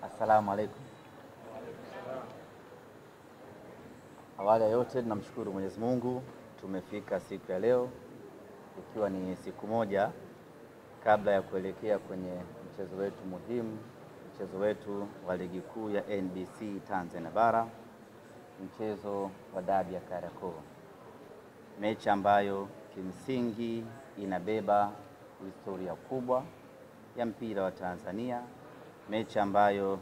Assalamu alaikum. Awali ya yote tunamshukuru Mwenyezi Mungu, tumefika siku ya leo ikiwa ni siku moja kabla ya kuelekea kwenye mchezo wetu muhimu, mchezo wetu wa ligi kuu ya NBC Tanzania Bara, mchezo wa dabi ya Kariakoo, mechi ambayo kimsingi inabeba historia kubwa ya mpira wa Tanzania, mechi ambayo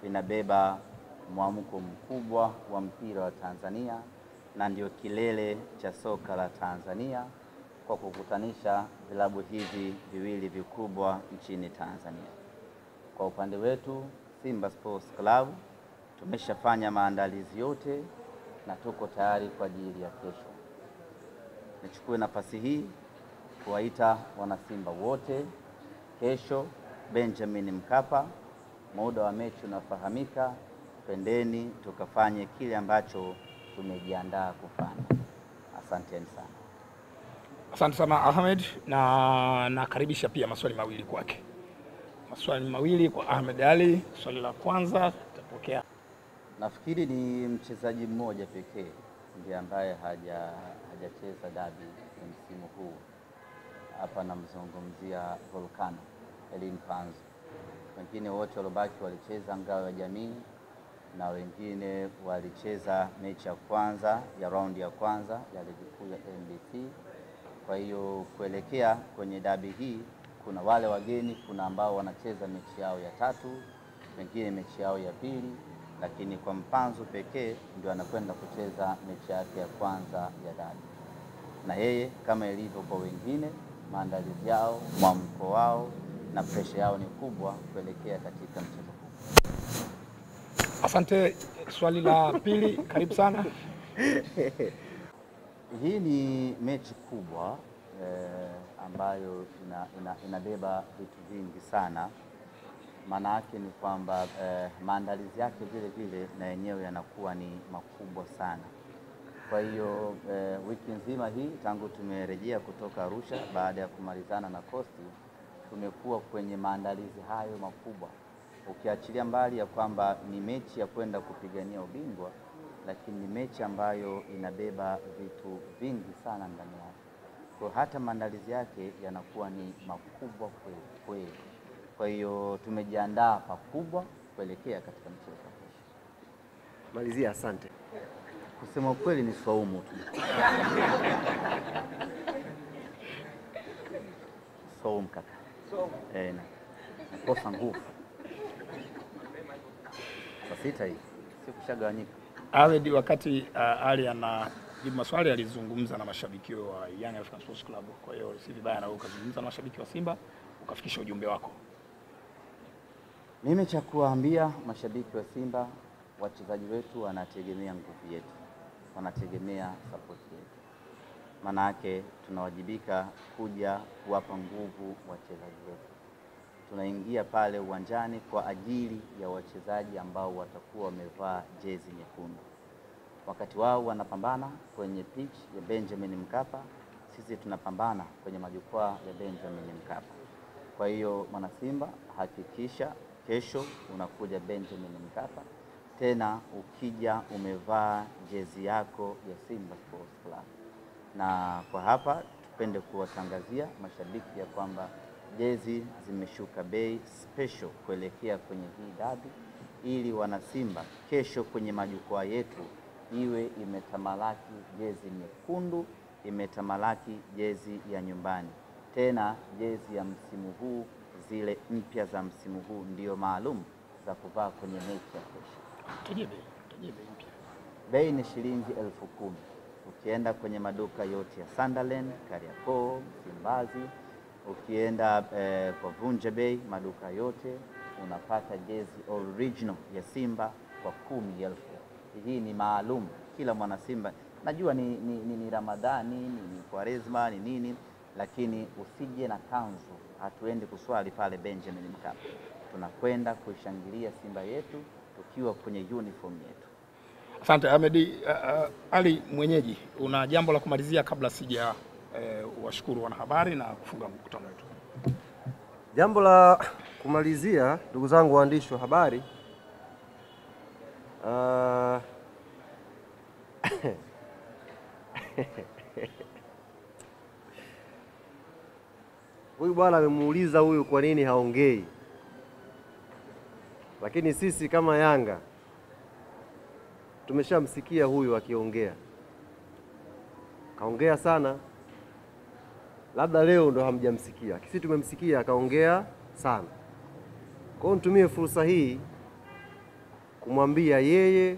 inabeba mwamko mkubwa wa mpira wa Tanzania na ndio kilele cha soka la Tanzania kwa kukutanisha vilabu hivi viwili vikubwa nchini Tanzania. Kwa upande wetu Simba Sports Club tumeshafanya maandalizi yote na tuko tayari kwa ajili ya kesho. Nichukue nafasi hii kuwaita wanasimba wote kesho Benjamin Mkapa, muda wa mechi unafahamika, pendeni tukafanye kile ambacho tumejiandaa kufanya. Asanteni sana. Asante sana Ahmed, na nakaribisha pia maswali mawili kwake. Maswali mawili kwa Ahmed Ali. Swali la kwanza tutapokea. Nafikiri ni mchezaji mmoja pekee ndiye ambaye hajacheza dabi msimu huu. Hapa namzungumzia Volcano Elimpanzo. Wengine wote walobaki walicheza ngao ya jamii na wengine walicheza mechi ya kwanza ya raundi ya kwanza ya ligi kuu ya NBC. Kwa hiyo kuelekea kwenye dabi hii kuna wale wageni, kuna ambao wanacheza mechi yao ya tatu, wengine mechi yao ya pili, lakini kwa Mpanzo pekee ndio anakwenda kucheza mechi yake ya kwanza ya dabi. Na yeye kama ilivyo kwa wengine, maandalizi yao, mwamko wao na presha yao ni kubwa kuelekea katika mchezo huu. Asante. Swali la pili, karibu sana. Hii ni mechi kubwa ambayo inabeba vitu vingi sana. Maana yake ni kwamba maandalizi yake vile vile na yenyewe yanakuwa ni makubwa sana. Kwa hiyo wiki nzima hii tangu tumerejea kutoka Arusha baada ya kumalizana na Coast, tumekuwa kwenye maandalizi hayo makubwa. Ukiachilia mbali ya kwamba ni mechi ya kwenda kupigania ubingwa, lakini ni mechi ambayo inabeba vitu vingi sana ndani yake. Kwa hata maandalizi yake yanakuwa ni makubwa kweli. Kwa hiyo tumejiandaa pakubwa kuelekea katika mchezo wa kesho. Malizia. Asante. Kusema kweli ni swaumu tu. Swaumu kaka. Nakosa nguvu. Sita hii sikushagawanyika. Ahmed, wakati Ali anajibu maswali alizungumza na mashabiki wa Young Africans Sports Club. Kwa hiyo si vibaya na wewe ukazungumza na mashabiki wa Simba ukafikisha ujumbe wako. Mimi cha kuambia mashabiki wa Simba, wachezaji wetu wanategemea nguvu yetu, wanategemea support yetu. Maana yake tunawajibika kuja kuwapa nguvu wachezaji wetu. Tunaingia pale uwanjani kwa ajili ya wachezaji ambao watakuwa wamevaa jezi nyekundu. Wakati wao wanapambana kwenye pitch ya Benjamin Mkapa, sisi tunapambana kwenye majukwaa ya Benjamin Mkapa. Kwa hiyo mwana Simba, hakikisha kesho unakuja Benjamin Mkapa, tena ukija umevaa jezi yako ya Simba Sports Club. Na kwa hapa tupende kuwatangazia mashabiki ya kwamba jezi zimeshuka bei special kuelekea kwenye hii dabi, ili wana Simba kesho kwenye majukwaa yetu iwe imetamalaki jezi nyekundu, imetamalaki jezi ya nyumbani. Tena jezi ya msimu huu, zile mpya za msimu huu ndio maalum za kuvaa kwenye mechi ya kesho. Tajie bei mpya. Bei ni shilingi 10,000. Ukienda kwenye maduka yote ya Sunderland, Kariakoo, Msimbazi, ukienda kwa Vunja Bay, maduka yote unapata jezi original ya Simba kwa 10,000. Hii ni maalum kila mwana Simba. Najua ni Ramadhani, ni Kwaresma, ni nini, lakini usije na kanzu. Hatuendi kuswali pale Benjamin Mkapa. Tunakwenda kuishangilia Simba yetu tukiwa kwenye uniform yetu. Asante Ahmed. Ali mwenyeji, una jambo la kumalizia kabla sija washukuru wanahabari na kufunga mkutano wetu? Jambo la Kumalizia, ndugu zangu waandishi wa habari, huyu bwana amemuuliza huyu kwa nini haongei, lakini sisi kama Yanga tumeshamsikia huyu akiongea, kaongea sana. Labda leo ndo hamjamsikia, sisi tumemsikia akaongea sana. Kwa hiyo nitumie fursa hii kumwambia yeye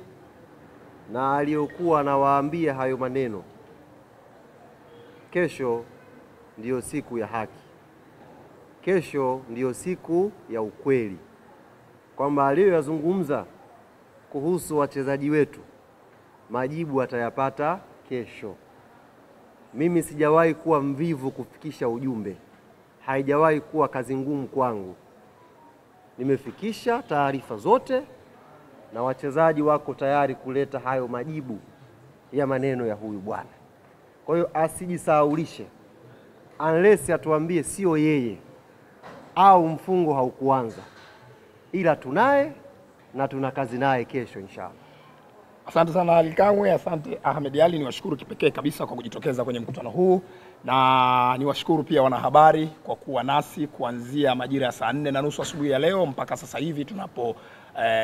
na aliyokuwa anawaambia hayo maneno, kesho ndiyo siku ya haki, kesho ndiyo siku ya ukweli, kwamba aliyoyazungumza kuhusu wachezaji wetu majibu atayapata kesho. Mimi sijawahi kuwa mvivu kufikisha ujumbe, haijawahi kuwa kazi ngumu kwangu. Nimefikisha taarifa zote na wachezaji wako tayari kuleta hayo majibu ya maneno ya huyu bwana. Kwa hiyo asijisahaulishe, unless atuambie sio yeye au mfungo haukuanza, ila tunaye na tuna kazi naye kesho inshallah. Asante sana Ali Kamwe, asante Ahmed Ali, niwashukuru kipekee kabisa kwa kujitokeza kwenye mkutano huu, na niwashukuru pia wanahabari kwa kuwa nasi kuanzia majira ya saa 4:30 asubuhi ya leo mpaka sasa hivi tunapo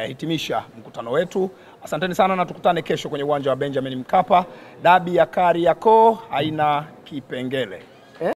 hitimisha mkutano wetu. Asanteni sana na tukutane kesho kwenye uwanja wa Benjamin Mkapa. Dabi ya Kariakoo haina kipengele.